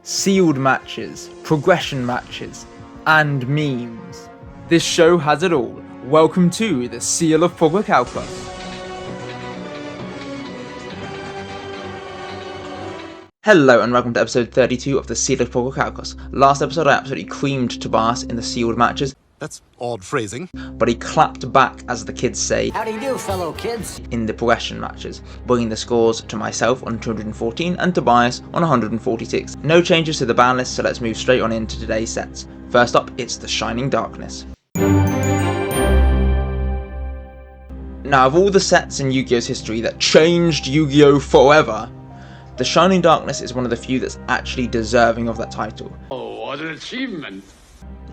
sealed matches, progression matches, and memes. This show has it all. Welcome to the Seal of Progrichalcos. Hello and welcome to episode 32 of the Seal of Progrichalcos. Last episode I absolutely creamed Tobias in the sealed matches. That's odd phrasing. But he clapped back, as the kids say, how do you do, fellow kids, in the progression matches, bringing the scores to myself on 214 and Tobias on 146. No changes to the ban list, so let's move straight on into today's sets. First up, it's the Shining Darkness. Now, of all the sets in Yu-Gi-Oh's history that changed Yu-Gi-Oh forever, the Shining Darkness is one of the few that's actually deserving of that title. Oh, what an achievement!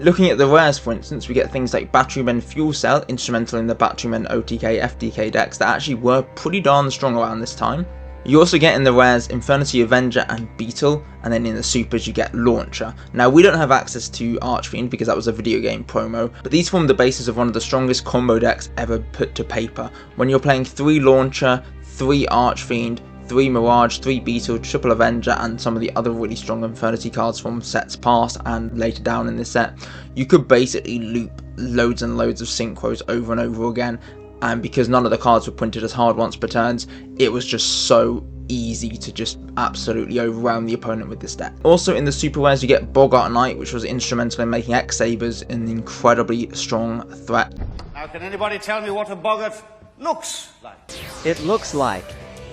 Looking at the rares, for instance, we get things like Batteryman Fuel Cell, instrumental in the Batteryman OTK FDK decks that actually were pretty darn strong around this time. You also get in the rares Infernity Avenger and Beetle, and then in the supers you get Launcher. Now, we don't have access to Archfiend because that was a video game promo, but these form the basis of one of the strongest combo decks ever put to paper. When you're playing 3 Launcher, 3 Archfiend, 3 Mirage, 3 Beetle, Triple Avenger, and some of the other really strong Infernity cards from sets past and later down in this set, you could basically loop loads and loads of synchros over and over again, and because none of the cards were printed as hard once per turns, it was just so easy to just absolutely overwhelm the opponent with this deck. Also in the super rares you get Boggart Knight, which was instrumental in making X-Sabers an incredibly strong threat. Now can anybody tell me what a Boggart looks like? it looks like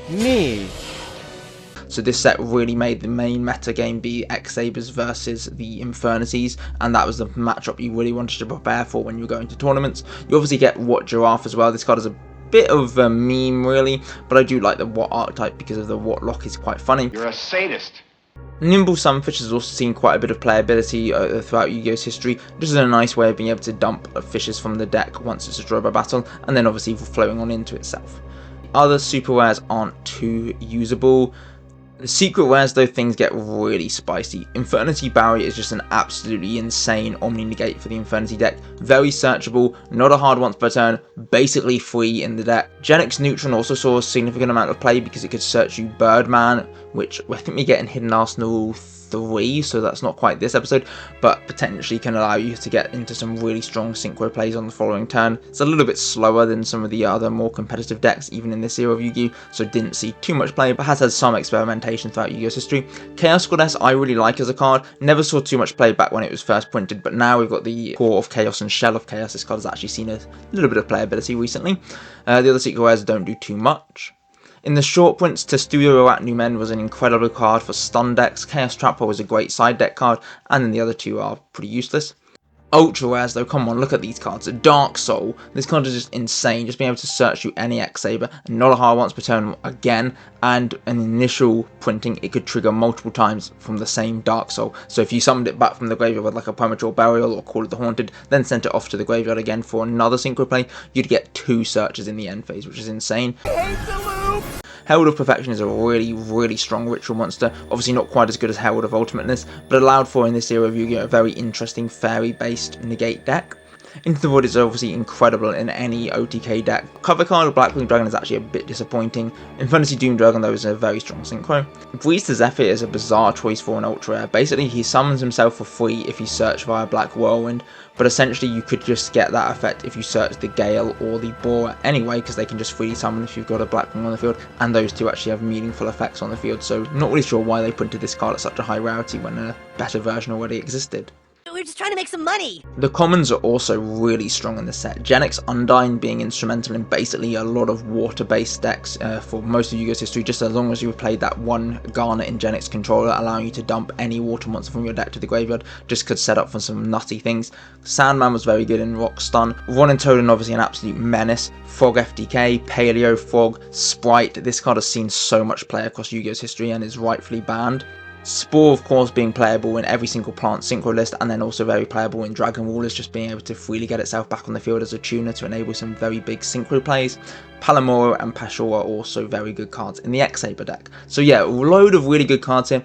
me. So this set really made the main meta game be X-Sabers versus the Infernities, and that was the matchup you really wanted to prepare for when you were going to tournaments. You obviously get What Giraffe as well. This card is a bit of a meme really, but I do like the What Archetype because of the What Lock is quite funny. You're a sadist. Nimble Sunfish has also seen quite a bit of playability throughout Yu-Gi-Oh's history. This is a nice way of being able to dump fishes from the deck once it's destroyed by battle, and then obviously flowing on into itself. Other super rares aren't too usable. The secret rares though, things get really spicy. Infernity Barrier is just an absolutely insane Omni Negate for the Infernity deck. Very searchable, not a hard once per turn, basically free in the deck. Genix Neutron also saw a significant amount of play because it could search you Birdman, which I think we get in Hidden Arsenal 3, so that's not quite this episode, but potentially can allow you to get into some really strong synchro plays on the following turn. It's a little bit slower than some of the other more competitive decks, even in this era of Yu-Gi-Oh, so didn't see too much play, but has had some experimentation throughout Yu-Gi-Oh's history. Chaos Goddess I really like as a card, never saw too much play back when it was first printed, but now we've got the Core of Chaos and Shell of Chaos. This card has actually seen a little bit of playability recently. The other secret rares don't do too much. In the short prints, Testudo at Numen was an incredible card for stun decks, Chaos Trapper was a great side deck card, and then the other two are pretty useless. Ultra rares though, come on, look at these cards. Dark Soul, this card is just insane, just being able to search you any X-Saber, not a hard once per turn again, and an initial printing, it could trigger multiple times from the same Dark Soul. So if you summoned it back from the graveyard with like a Premature Burial or Call of the Haunted, then sent it off to the graveyard again for another synchro play, you'd get 2 searches in the end phase, which is insane. Herald of Perfection is a really strong ritual monster, obviously not quite as good as Herald of Ultimateness, but allowed for in this era of Yu-Gi-Oh! A very interesting fairy based negate deck. Into the Void is obviously incredible in any OTK deck. Cover card of Blackwing Dragon is actually a bit disappointing. Infernity Doom Dragon though is a very strong synchro. Breeze to Zephyr is a bizarre choice for an ultra rare. Basically he summons himself for free if you search via Black Whirlwind, but essentially you could just get that effect if you search the Gale or the Boar anyway, because they can just freely summon if you've got a Blackwing on the field, and those two actually have meaningful effects on the field, so not really sure why they printed this card at such a high rarity when a better version already existed. We're just trying to make some money. The commons are also really strong in this set. Genix Undyne being instrumental in basically a lot of water-based decks for most of Yu-Gi-Oh's history, just as long as you played that one Garnet in Genix controller, allowing you to dump any water monster from your deck to the graveyard, just could set up for some nutty things. Sandman was very good in Rock Stun. Ronin Toad obviously an absolute menace. Frog FDK, Paleo Frog, Sprite. This card has seen so much play across Yu-Gi-Oh's history and is rightfully banned. Spore, of course, being playable in every single plant synchro list, and then also very playable in Dragon Rulers, just being able to freely get itself back on the field as a tuner to enable some very big synchro plays. Palamoro and Pashor are also very good cards in the X-Saber deck. So yeah, a load of really good cards here.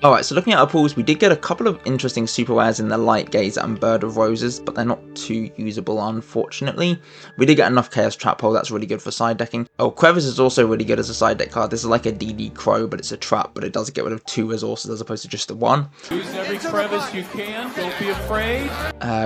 Alright, so looking at our pulls, we did get a couple of interesting super rares in the Light Gaze and Bird of Roses, but they're not too usable, unfortunately. We did get enough Chaos Trap Hole, that's really good for side decking. Oh, Crevice is also really good as a side deck card. This is like a DD Crow, but it's a trap, but it does get rid of 2 resources as opposed to just the 1. Use every crevice you can, don't be afraid.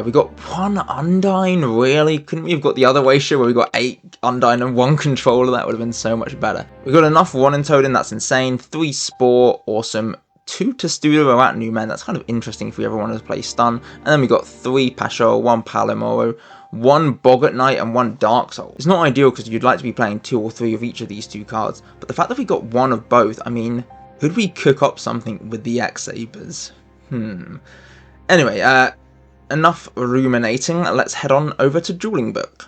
We got 1 Undyne, really? Couldn't we have got the other ratio where we got 8 Undyne and 1 Controller? That would have been so much better. We got enough Ronin Totem, that's insane. 3 Spore, awesome. 2 Testudo at New Men, that's kind of interesting if we ever wanted to play Stun. And then we got 3 Pashol, 1 Palamoro, 1 Boggart Knight, and 1 Dark Soul. It's not ideal because you'd like to be playing 2 or 3 of each of these 2 cards, but the fact that we got 1 of both, I mean, could we cook up something with the X-Sabers? Anyway, enough ruminating, let's head on over to Dueling Book.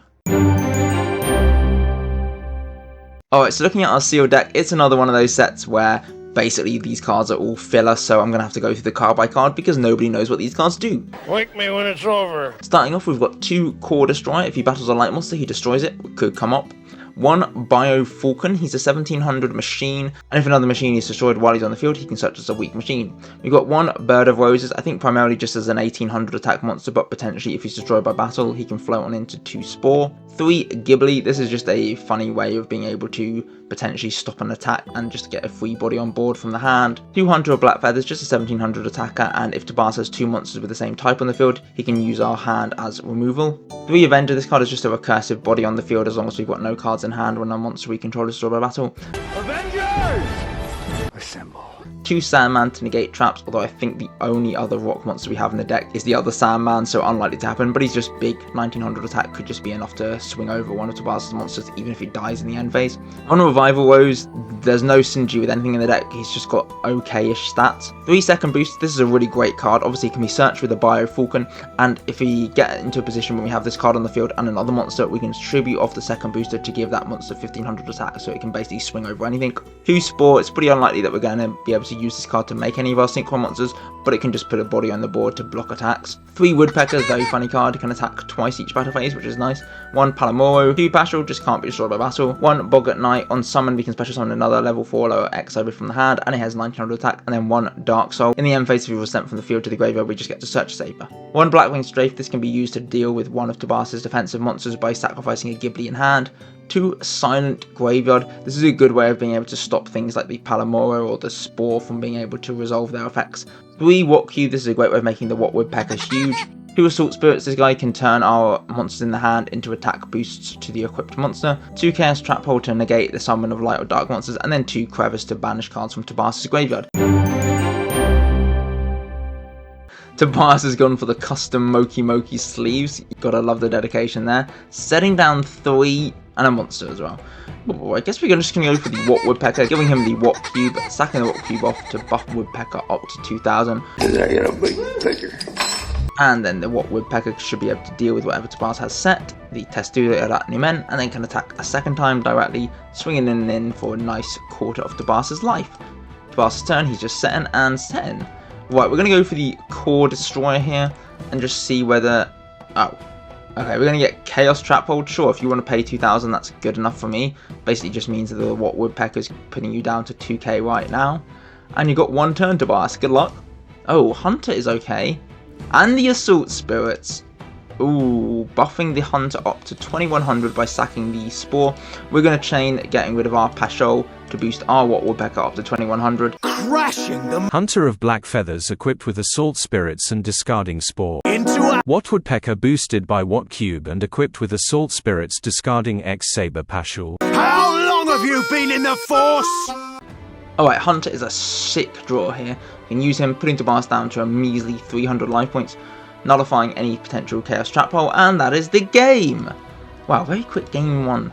Alright, so looking at our sealed deck, it's another one of those sets where basically these cards are all filler, so I'm going to have to go through the card by card because nobody knows what these cards do. Wake me when it's over. Starting off, we've got 2 Core Destroyer. If he battles a light monster, he destroys it. It could come up. 1 Bio Falcon, he's a 1700 machine, and if another machine is destroyed while he's on the field, he can search as a weak machine. We've got 1 Bird of Roses, I think primarily just as an 1800 attack monster, but potentially if he's destroyed by battle, he can float on into 2 Spore. 3 Ghibli, this is just a funny way of being able to potentially stop an attack and just get a free body on board from the hand. 2 Hunter of Black Feathers, just a 1700 attacker, and if Tabas has 2 monsters with the same type on the field, he can use our hand as removal. 3 Avenger, this card is just a recursive body on the field as long as we've got no cards in hand when our monster we control is destroyed by battle. Avengers! Assemble. 2 Sandman to negate traps, although I think the only other rock monster we have in the deck is the other Sandman, so unlikely to happen, but he's just big. 1900 attack could just be enough to swing over one of Tabas's monsters, even if he dies in the end phase. On Revival Rose, there's no synergy with anything in the deck, he's just got okay-ish stats. 3 Second Boost, this is a really great card. Obviously, it can be searched with a Bio Falcon, and if we get into a position when we have this card on the field and another monster, we can tribute off the second booster to give that monster 1500 attack, so it can basically swing over anything. 2 Spore, it's pretty unlikely that we're going to be able to use this card to make any of our synchro monsters, but it can just put a body on the board to block attacks. 3 Woodpeckers, very funny card, it can attack twice each battle phase, which is nice. 1 Palamoro, 2 Pashol, just can't be destroyed by battle. 1 Boggart Knight, on summon we can special summon another level 4 lower X-Saber from the hand, and it has 1900 attack, and then 1 Dark Soul. In the end phase, if we were sent from the field to the graveyard, we just get to search a Saber. 1 Blackwing Strafe, this can be used to deal with one of Tabas's defensive monsters by sacrificing a Ghibli in hand. 2 Silent Graveyard, this is a good way of being able to stop things like the Palamoro or the Spore from being able to resolve their effects. 3 What Cube, this is a great way of making the What Woodpecker huge. 2 Assault Spirits, this guy can turn our monsters in the hand into attack boosts to the equipped monster. 2 Chaos Trap Hole to negate the summon of light or dark monsters, and then 2 Crevice to banish cards from Tabas's graveyard. Tabas has gone for the custom Moki sleeves, you gotta love the dedication there. Setting down 3 and a monster as well. I guess we're just going to go for the What Woodpecker, giving him the What Cube, sacking the What Cube off to buff Woodpecker up to 2000. And then the What Woodpecker should be able to deal with whatever Tabas has set, the Testudo at New Men, and then can attack a second time directly, swinging in for a nice quarter of Tabas's life. Tabas's turn, he's just setting and setting. Right, we're going to go for the Core Destroyer here, and just see whether... Oh. Okay, we're going to get Chaos Trap Hold. Sure, if you want to pay 2,000, that's good enough for me. Basically just means that the What Woodpecker's putting you down to 2k right now. And you got 1 turn to Tabas. Good luck. Oh, Hunter is okay. And the Assault Spirits. Ooh, buffing the Hunter up to 2100 by sacking the Spore. We're going to chain getting rid of our Pashol to boost our What Woodpecker up to 2100. Crashing them. Hunter of Black Feathers equipped with Assault Spirits and discarding Spore. What Woodpecker boosted by What Cube and equipped with Assault Spirits discarding X-Saber Pashol. How long have you been in the Force? Alright, Hunter is a sick draw here. You can use him, putting Tabas down to a measly 300 life points, nullifying any potential Chaos Trap Hole, and that is the game! Wow, very quick game 1.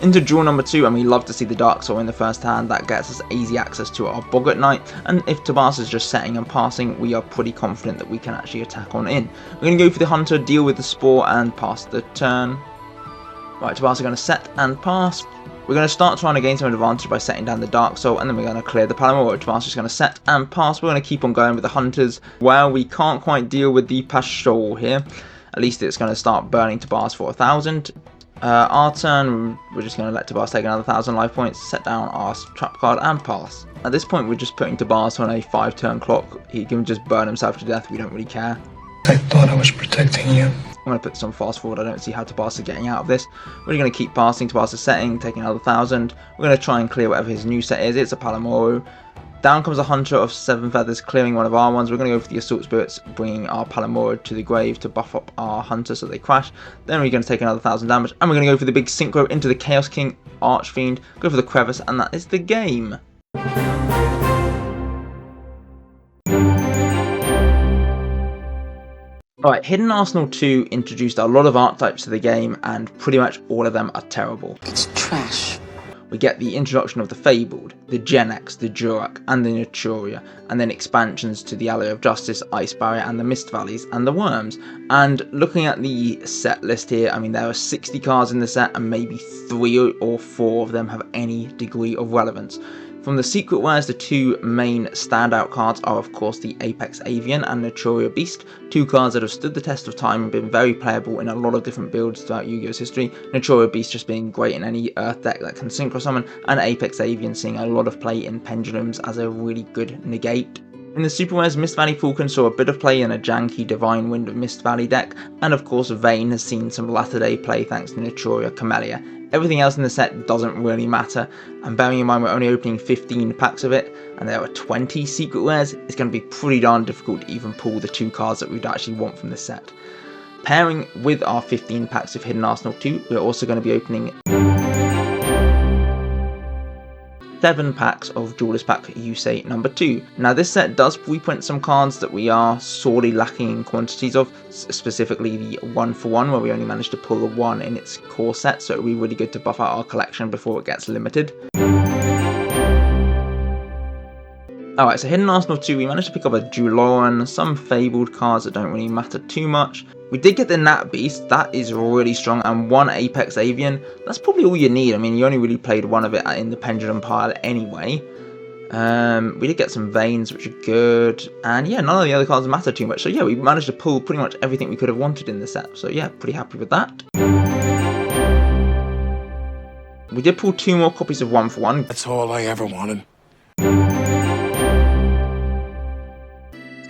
Into draw number 2, and we love to see the Dark Soul in the first hand. That gets us easy access to our Boggart Knight, and if Tabas is just setting and passing, we are pretty confident that we can actually attack on in. We're going to go for the Hunter, deal with the Spore, and pass the turn. Right, Tabas are going to set and pass. We're going to start trying to gain some advantage by setting down the Dark Soul, and then we're going to clear the Palamoro. Tabas is going to set and pass. We're going to keep on going with the Hunters. Well, we can't quite deal with the Pashol here. At least it's going to start burning Tabas for 1000. Our turn, we're just going to let Tobias take another 1,000 life points, set down our trap card and pass. At this point we're just putting Tobias on a 5-turn clock. He can just burn himself to death, we don't really care. I thought I was protecting you. I'm going to put some fast forward. I don't see how Tobias is getting out of this. We're going to keep passing. Tobias is setting, taking another 1,000. We're going to try and clear whatever his new set is. It's a Palamoru. Down comes a Hunter of 7 feathers, clearing one of our ones. We're going to go for the Assault Spirits, bringing our Palamoru to the grave to buff up our Hunter so they crash. Then we're going to take another 1,000 damage. And we're going to go for the big Synchro into the Chaos King Archfiend. Go for the Crevice, and that is the game. Alright, Hidden Arsenal 2 introduced a lot of archetypes to the game, and pretty much all of them are terrible. It's trash. We get the introduction of the Fabled, the Genex, the Durak, and the Naturia, and then expansions to the Alley of Justice, Ice Barrier, and the Mist Valleys, and the Worms. And looking at the set list here, I mean, there are 60 cards in the set, and maybe 3 or 4 of them have any degree of relevance. From the Secret Wares, the 2 main standout cards are of course the Apex Avian and Naturia Beast, 2 cards that have stood the test of time and been very playable in a lot of different builds throughout Yu-Gi-Oh's history, Naturia Beast just being great in any Earth deck that can Synchro Summon, and Apex Avian seeing a lot of play in Pendulums as a really good negate. In the Super Wares, Mist Valley Falcon saw a bit of play in a janky Divine Wind Mist Valley deck, and of course Vayne has seen some latter day play thanks to Naturia Camellia. Everything else in the set doesn't really matter, and bearing in mind we're only opening 15 packs of it, and there are 20 Secret Wares, it's going to be pretty darn difficult to even pull the 2 cards that we'd actually want from the set. Pairing with our 15 packs of Hidden Arsenal 2, we're also going to be opening 7 packs of Duelist Pack Yusei number 2. Now this set does reprint some cards that we are sorely lacking in quantities of, specifically the 1-for-1 where we only managed to pull the 1 in its core set, so it would be really good to buff out our collection before it gets limited. Alright, so Hidden Arsenal 2, we managed to pick up a Duelist, some Fabled cards that don't really matter too much. We did get the Nat Beast, that is really strong, and 1 Apex Avian. That's probably all you need. I mean, you only really played 1 of it in the Pendulum pile anyway. We did get some Veins, which are good, and yeah, none of the other cards matter too much. So yeah, we managed to pull pretty much everything we could have wanted in the set. So yeah, pretty happy with that. We did pull 2 more copies of 1-for-1. That's all I ever wanted.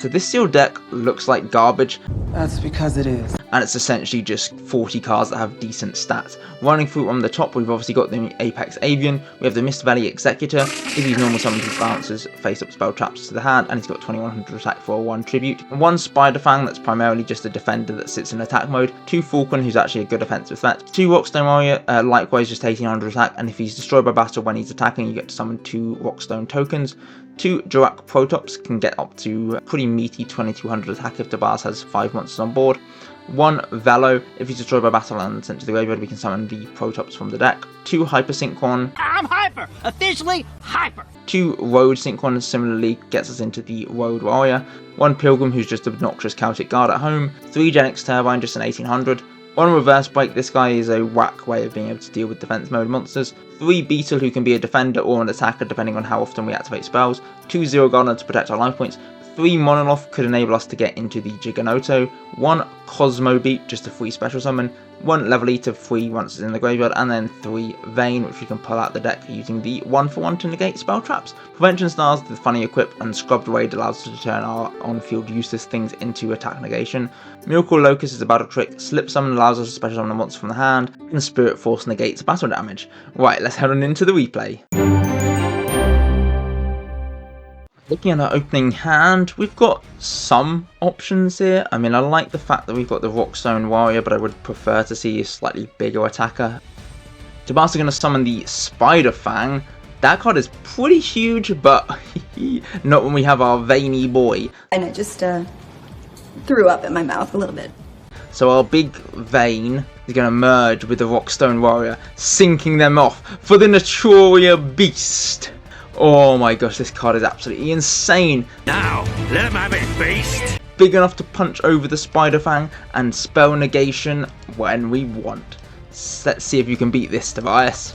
So this sealed deck looks like garbage. That's because it is. And it's essentially just 40 cards that have decent stats. Running through on the top, we've obviously got the Apex Avian, we have the Mist Valley Executor. If he's normal summons, he bounces face-up spell traps to the hand, and he's got 2100 attack for a 1 tribute. 1 Spider Fang that's primarily just a defender that sits in attack mode. 2 Falcon, who's actually a good offensive threat. 2 Rockstone Warrior, likewise just 1800 attack, and if he's destroyed by battle when he's attacking, you get to summon 2 Rockstone tokens. 2 Durak Protops can get up to pretty meaty 2200 attack if Tobias has 5 monsters on board. 1 Velo, if he's destroyed by battle and sent to the graveyard, we can summon the Protops from the deck. 2 Hypersynchron. I'm hyper! Officially hyper! 2 Road Synchron similarly gets us into the Road Warrior. 1 Pilgrim, who's just an obnoxious Celtic guard at home. 3 Genex Turbine, just an 1800. 1 Reverse Break, this guy is a whack way of being able to deal with defense mode monsters. 3 Beetle, who can be a defender or an attacker depending on how often we activate spells. 2 Zero Gardener to protect our life points. 3 Monoloth could enable us to get into the Giganoto. 1 Cosmo Beat, just a free special summon. 1 Level Eater, free once it's in the graveyard, and then 3 Vayne, which we can pull out the deck using the 1-for-1 to negate spell traps. Prevention Stars, the funny equip, and Scrubbed Raid allows us to turn our on-field useless things into attack negation. Miracle Locust is a battle trick. Slip Summon allows us to special summon a monster from the hand, and Spirit Force negates battle damage. Right, let's head on into the replay. Looking at our opening hand, we've got some options here. I mean, I like the fact that we've got the Rockstone Warrior, but I would prefer to see a slightly bigger attacker. Tobias is going to summon the Spider Fang. That card is pretty huge, but not when we have our veiny boy. And I just threw up in my mouth a little bit. So our big Vayne is going to merge with the Rockstone Warrior, sinking them off for the Naturia Beast. Oh my gosh, this card is absolutely insane. Now, let him have it, beast. Big enough to punch over the Spider Fang and spell negation when we want. Let's see if you can beat this, Tobias.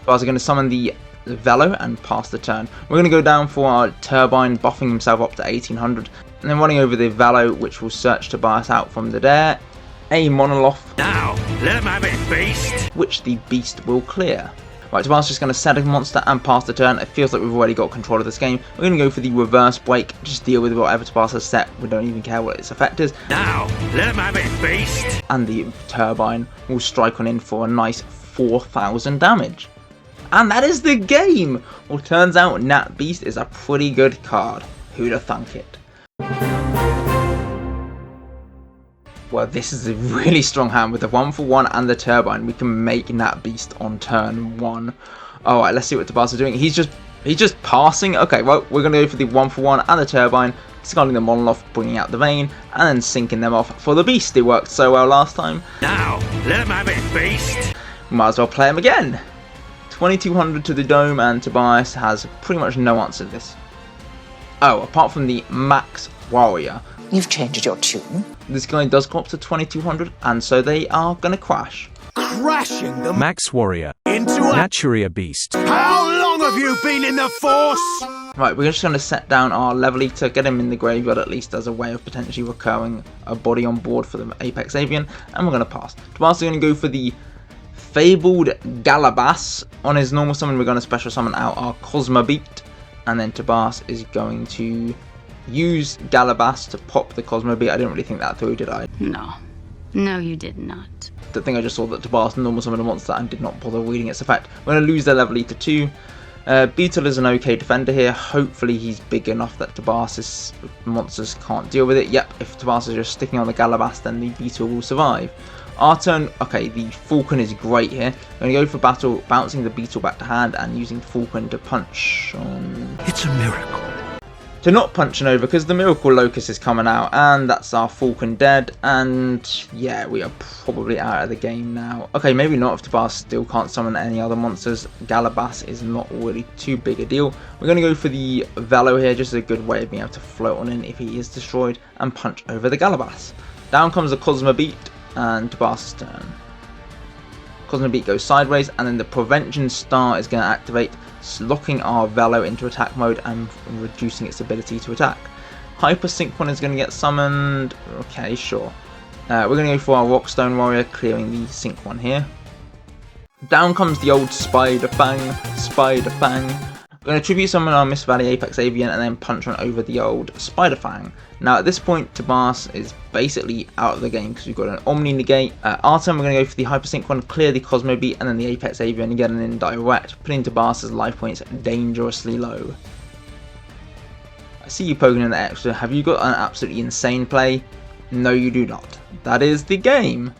Tobias are going to summon the Velo and pass the turn. We're going to go down for our Turbine, buffing himself up to 1800. And then running over the Velo, which will search Tobias out from the deck. a Monoloth, Now, let him have it, beast. which the beast will clear. Right, Tabas just going to set a monster and pass the turn. It feels like we've already got control of this game. We're going to go for the reverse break, just deal with whatever Tabas has set. We don't even care what its effect is. Now, let him have it, beast. And the turbine will strike on in for a nice 4,000 damage. And that is the game! Well, turns out Nat Beast is a pretty good card. Who'd have thunk it? Well, this is a really strong hand. With the 1-for-1 and the turbine, we can make Nat Beast on turn 1. Alright, let's see what Tabas is doing. He's just passing. Okay, well, we're going to go for the 1-for-1 and the turbine, discarding the Monoloth, bringing out the Vein, and then sinking them off for the Beast. It worked so well last time. Now, let him have it, beast. We might as well play him again. 2200 to the dome, and Tobias has pretty much no answer to this. Oh, apart from the Max Warrior. You've changed your tune. This guy does go up to 2200, and so they are going to crash. Crashing the Max Warrior. into a... Naturia Beast. How long have you been in the Force? Right, we're just going to set down our level eater, get him in the graveyard at least as a way of potentially recurring a body on board for the Apex Avian, and we're going to pass. Tobias is going to go for the Fabled Galabas. On his normal summon, we're going to special summon out our Cosmobeat, and then Tobias is going to use Galabas to pop the Cosmobeat. I didn't really think that through, did I? No. No, you did not. The thing I just saw that Tobias normal summoned a monster and did not bother reading its effect. We're going to lose their level eater too. Beetle is an okay defender here. Hopefully he's big enough that Tobias's monsters can't deal with it. Yep, if Tobias is just sticking on the Galabas, then the Beetle will survive. Our turn, okay, the Falcon is great here. We're going to go for battle, bouncing the Beetle back to hand and using Falcon to punch on... It's a miracle. To not punch an over, because the Miracle Locust is coming out, and that's our Falcon dead, and yeah, we are probably out of the game now. Okay, maybe not if Tobias still can't summon any other monsters. Galabas is not really too big a deal. We're going to go for the Velo here, just a good way of being able to float on in if he is destroyed, and punch over the Galabas. Down comes the Cosmobeat, and Tobias' turn. Cosmobeat goes sideways, and then the Prevention Star is going to activate, locking our Velo into attack mode and reducing its ability to attack. Hyper Synchron is going to get summoned. Okay, sure. We're going to go for our Rockstone Warrior, clearing the Sync one here. Down comes the old Spider Fang. Spider Fang. We're going to tribute summon our Mist Valley Apex Avian and then punch on over the old Spider Fang. Now at this point, Tobias is basically out of the game because we've got an Omni Negate. Our turn, we're going to go for the Hyper Synchron, clear the Cosmobeat, and then the Apex Avian and get an indirect, putting Tobias's life points dangerously low. I see you poking in the extra. Have you got an absolutely insane play? No, you do not. That is the game.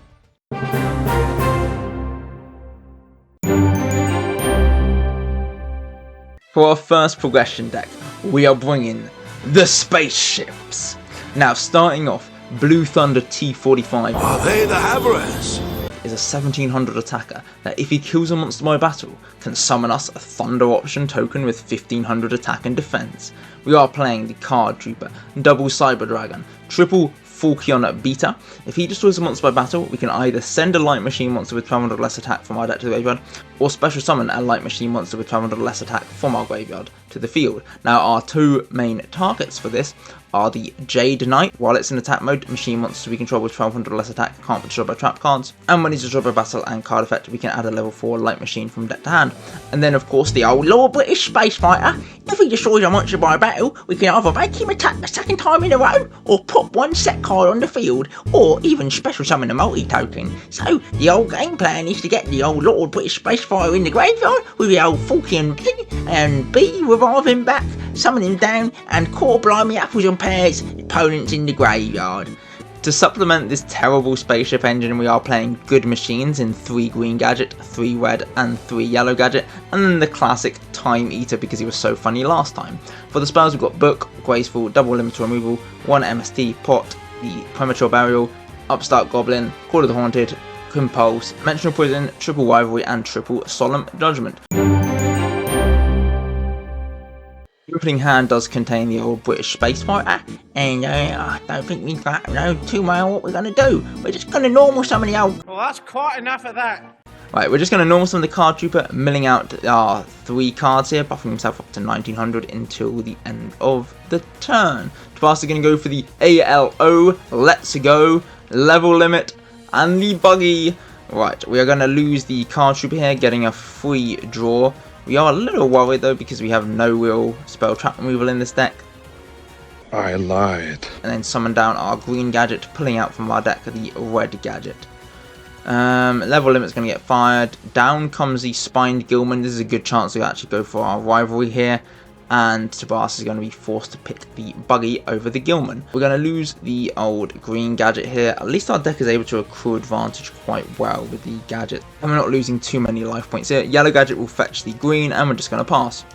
For our first progression deck, we are bringing the Spaceships. Now, starting off, Blue Thunder T45 Are they the Havres? is a 1700 attacker that, if he kills a monster by battle, can summon us a Thunder option token with 1500 attack and defense. We are playing the Card Trooper, double Cyber Dragon, triple Falchion Beta. If he destroys a monster by battle, we can either send a Light Machine monster with 1200 less attack from our deck to the graveyard, or special summon a Light Machine monster with 1200 less attack from our graveyard to the field. Now, our two main targets for this are the Jade Knight. While it's in attack mode, machine monsters we control with 1200 less attack can't be destroyed by trap cards, and when he's destroyed by battle and card effect, we can add a level 4 Light Machine from deck to hand. And then of course the old Lord British Space Fighter. If he destroys a monster by battle, we can either make him attack the second time in a row, or put one set card on the field, or even special summon a multi-token. So the old game plan is to get the old Lord British Space Fighter in the graveyard with the old Falcon and B, revive him back, summon him down, and core blimey apples and pears, opponents in the graveyard. To supplement this terrible spaceship engine, we are playing good machines in 3 green gadget, 3 red and 3 yellow gadget, and then the classic Time Eater because he was so funny last time. For the spells, we've got Book, Graceful, Double Limiter Removal, 1 MST, Pot, the Premature Burial, Upstart Goblin, Call of the Haunted, Compulse, Mental Prison, Triple Rivalry, and Triple Solemn Judgment. The opening hand does contain the old British Space Fighter, and I don't think we've got too well what we're going to do. We're just going to normal summon the old... Well, that's quite enough of that. Right, we're just going to normal summon the Card Trooper, milling out our 3 cards here, buffing himself up to 1900 until the end of the turn. Tobias is going to go for the ALO, Let's Go, Level Limit, and the buggy. Right, we are going to lose the card trooper here, getting a free draw. We are a little worried though because we have no real spell trap removal in this deck. I lied. And then summon down our green gadget, pulling out from our deck the red gadget. Level limit's going to get fired. Down comes the Spined Gilman. This is a good chance to actually go for our rivalry here. And Tobias is going to be forced to pick the buggy over the Gilman. We're going to lose the old green gadget here. At least our deck is able to accrue advantage quite well with the gadget. And we're not losing too many life points here. Yellow gadget will fetch the green and we're just going to pass.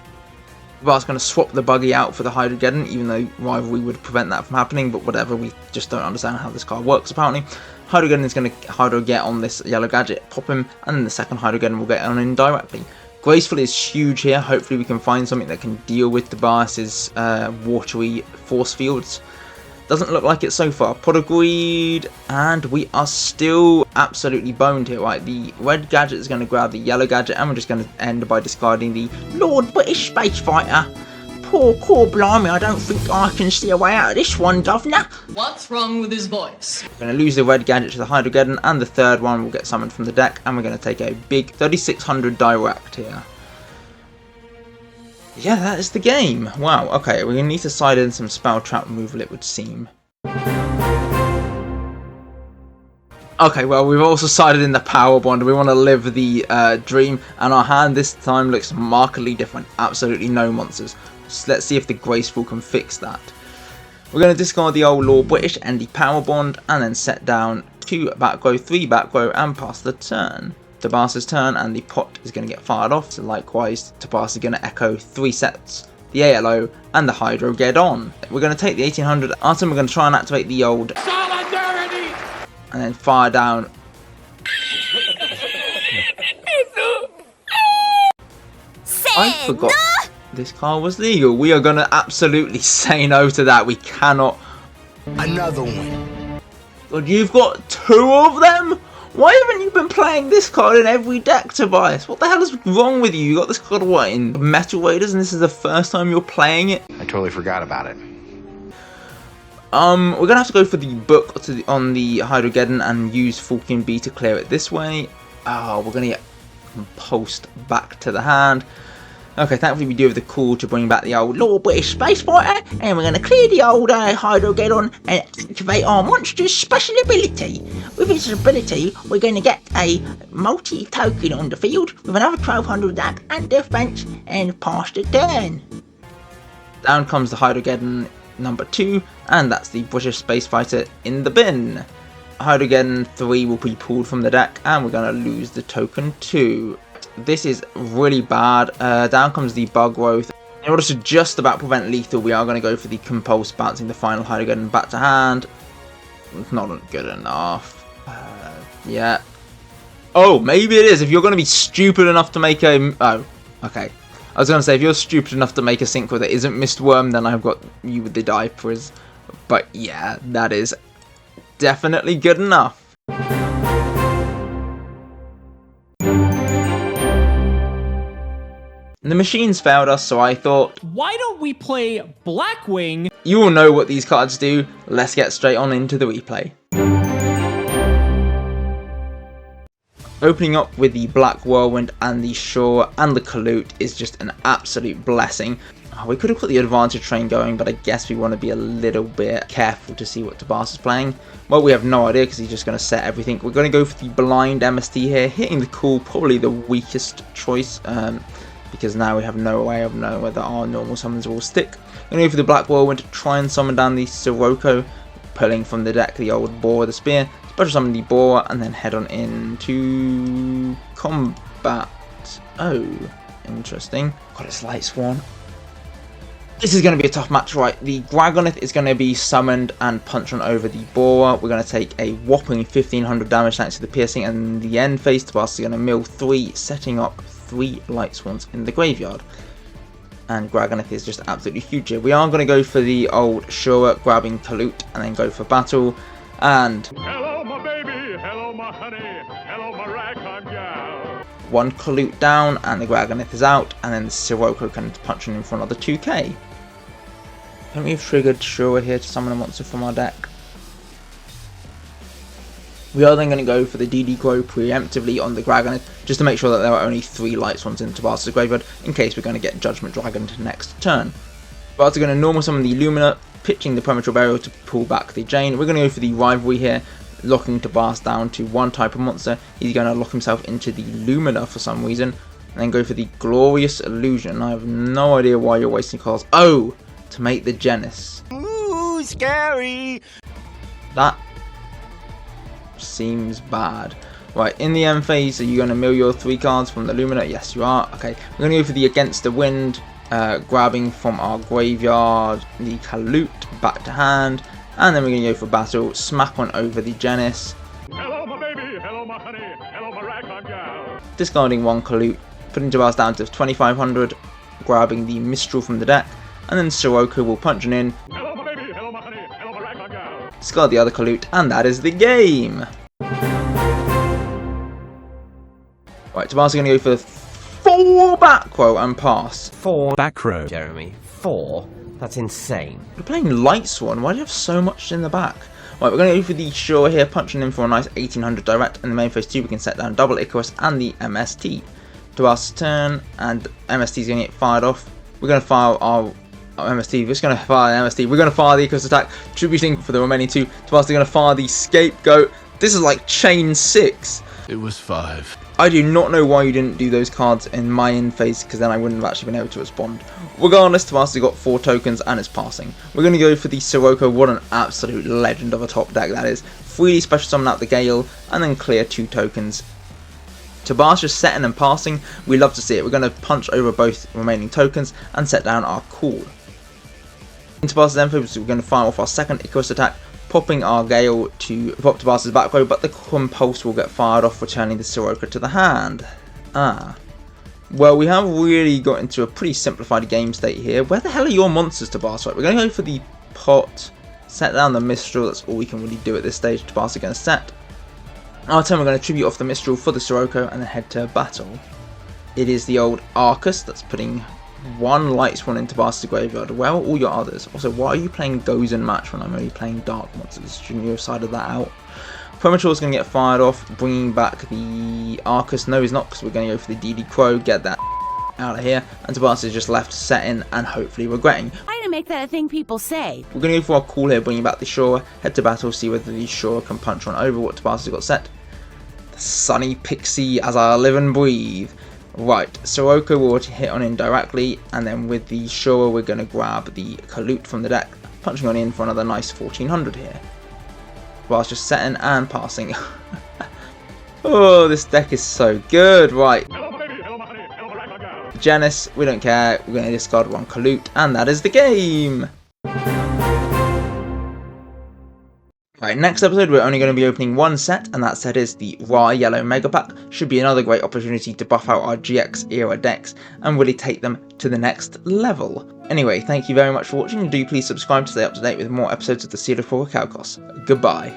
Tobias is going to swap the buggy out for the Hydrogeddon, even though rivalry would prevent that from happening. But whatever, we just don't understand how this card works apparently. Hydrogeddon is going to Hydro get on this yellow gadget, pop him, and then the second Hydrogeddon will get on indirectly. Graceful is huge here. Hopefully we can find something that can deal with Tobias's watery force fields. Doesn't look like it so far. Pot of Greed, and we are still absolutely boned here, right? The red gadget is going to grab the yellow gadget, and we're just going to end by discarding the Lord British Space Fighter. Poor blimey, I don't think I can see a way out of this one, Governor. What's wrong with his voice? We're going to lose the red gadget to the Hydrogeddon, and the third one will get summoned from the deck, and we're going to take a big 3600 direct here. Yeah, that is the game. Wow, okay, we're going to need to side in some spell trap removal, it would seem. Okay, well, we've also sided in the Power Bond. We want to live the dream, and our hand this time looks markedly different. Absolutely no monsters. So let's see if the Graceful can fix that. We're going to discard the old Lord British and the Power Bond, and then set down 2 back row, 3 back row, and pass the turn. Tobias's turn, and the pot is going to get fired off. So likewise, Tobias is going to echo 3 sets, the ALO, and the Hydro get on. We're going to take the 1800 item. We're going to try and activate the old Solidarity, and then fire down. I forgot this card was legal. We are going to absolutely say no to that. We cannot. Another one. God, you've got 2 of them? Why haven't you been playing this card in every deck, Tobias? What the hell is wrong with you? You got this card, what, in Metal Raiders, and this is the first time you're playing it? I totally forgot about it. We're gonna have to go for the book on the Hydrogeddon and use Falcon B to clear it this way. Oh, we're gonna get post back to the hand. Okay, thankfully we do have the call to bring back the old Lord British Space Fighter, and we're going to clear the old Hydrogeddon and activate our monster's special ability. With its ability, we're going to get a multi-token on the field with another 1200 attack and defense, and pass the turn. Down comes the Hydrogeddon number 2, and that's the British Space Fighter in the bin. Hydrogeddon 3 will be pulled from the deck, and we're going to lose the token 2. This is really bad. Down comes the Bug Growth. In order to just about prevent lethal, we are going to go for the Compulse, bouncing the final Hydrogeddon back to hand. It's not good enough. Yeah. Oh, maybe it is. If you're going to be stupid enough to make a... Oh, okay. I was going to say, if you're stupid enough to make a synchro that isn't Mistworm, then I've got you with the diapers. But yeah, that is definitely good enough. The machines failed us, so I thought, why don't we play Blackwing? You all know what these cards do. Let's get straight on into the replay. Opening up with the Black Whirlwind and the Shore and the Colute is just an absolute blessing. Oh, we could have put the Advantage Train going, but I guess we want to be a little bit careful to see what Tobias is playing. Well, we have no idea because he's just going to set everything. We're going to go for the Blind MST here, hitting the Cool, probably the weakest choice. Because now we have no way of knowing whether our normal summons will stick. Going to go for the Black Whirlwind to try and summon down the Sirocco, pulling from the deck the old Boar with the Spear, special summon the Boar, and then head on into combat. Oh, interesting. Got its Light Swan. This is going to be a tough match, right? The Dragonith is going to be summoned and punch on over the Boar. We're going to take a whopping 1500 damage thanks to the piercing, and in the end phase, Tobias is going to mill 3, setting up 3 Light Swans in the graveyard. And Dragonith is just absolutely huge here. We are going to go for the old Shura, grabbing Colute, and then go for battle. And Hello, my baby. Hello, my honey. Hello, my ragtime gal. 1 Colute down, and the Dragonith is out, and then the Sirocco can punch in for another 2k. Don't we have triggered Shura here to summon a monster from our deck? We are then going to go for the DD Crow preemptively on the Dragon, just to make sure that there are only 3 light swans in Tabas's graveyard, in case we're going to get Judgment Dragon next turn. We're also going to normal summon the Lumina, pitching the Premature Burial to pull back the Jane. We're going to go for the Rivalry here, locking Tabas down to 1 type of monster. He's going to lock himself into the Lumina for some reason, and then go for the Glorious Illusion. I have no idea why you're wasting cards. Oh! To make the Genis. Ooh, scary! That seems bad. Right, in the end phase, are you going to mill your 3 cards from the Lumina? Yes, you are. Okay, we're going to go for the Against the Wind, grabbing from our graveyard the Kalute back to hand, and then we're going to go for battle, smack one over the Genis. Hello, my baby. Hello, my honey. Hello, my ragtime gal. Discarding 1 Kalute, putting Tabas down to 2500, grabbing the Mistral from the deck, and then Sirocco will punch it in. Hello, my baby. Hello, my honey. Hello, my ragtime gal. Discard the other Kalute, and that is the game! Right, Tabas is going to go for the 4 back row and pass. 4 Back row. Jeremy. 4? That's insane. We're playing Light Swan, why do you have so much in the back? Right, we're going to go for the Shore here, punching in for a nice 1800 direct. In the main phase 2, we can set down double Icarus and the MST. Tabas' turn, and MST is going to get fired off. We're going to fire our MST, we're just going to fire the MST. We're going to fire the Icarus attack, tributing for the remaining 2. Tabas is going to fire the Scapegoat. This is like chain 6. It was 5. I do not know why you didn't do those cards in my end phase, because then I wouldn't have actually been able to respond. Regardless, Tabas has got 4 tokens and it's passing. We're going to go for the Sirocco. What an absolute legend of a top deck that is. Freely special summon out the Gale and then clear 2 tokens. Tabas just setting and passing. We love to see it. We're going to punch over both remaining tokens and set down our Call. In Tabas's end phase, we're going to fire off our second Icarus attack, popping our Gale to pop Tabas's back row, but the Compulse will get fired off, returning the Sirocco to the hand. Well, we have really got into a pretty simplified game state here. Where the hell are your monsters, Tabas? Right, we're going to go for the pot, set down the Mistral. That's all we can really do at this stage. Tabas is going to set. Our turn, we're going to tribute off the Mistral for the Sirocco and then head to battle. It is the old Arcus that's putting 1 Light Swan into Tabas's graveyard. Where are all your others? Also, why are you playing Gozen match when I'm only playing Dark monsters? Shouldn't you have sided that out? Premature is going to get fired off, bringing back the Arcus. No, he's not, because we're going to go for the DD Crow, get that out of here. And Tabas is just left setting and hopefully regretting. Why to make that a thing people say? We're going to go for our call here, bringing back the Shore, head to battle, see whether the Shore can punch one over what Tabas has got set. The Sunny Pixie as I live and breathe. Right, Sirocco will hit on in directly, and then with the Shore we're going to grab the Kalute from the deck, punching on in for another nice 1400 here. Whilst just setting and passing. Oh, this deck is so good. Right. Genis, we don't care. We're going to discard 1 Kalute, and that is the game. Right, next episode we're only going to be opening 1 set, and that set is the Raw Yellow Mega Pack. Should be another great opportunity to buff out our GX era decks and really take them to the next level. Anyway, thank you very much for watching, and do please subscribe to stay up to date with more episodes of the Seal of Progrichalcos. Goodbye.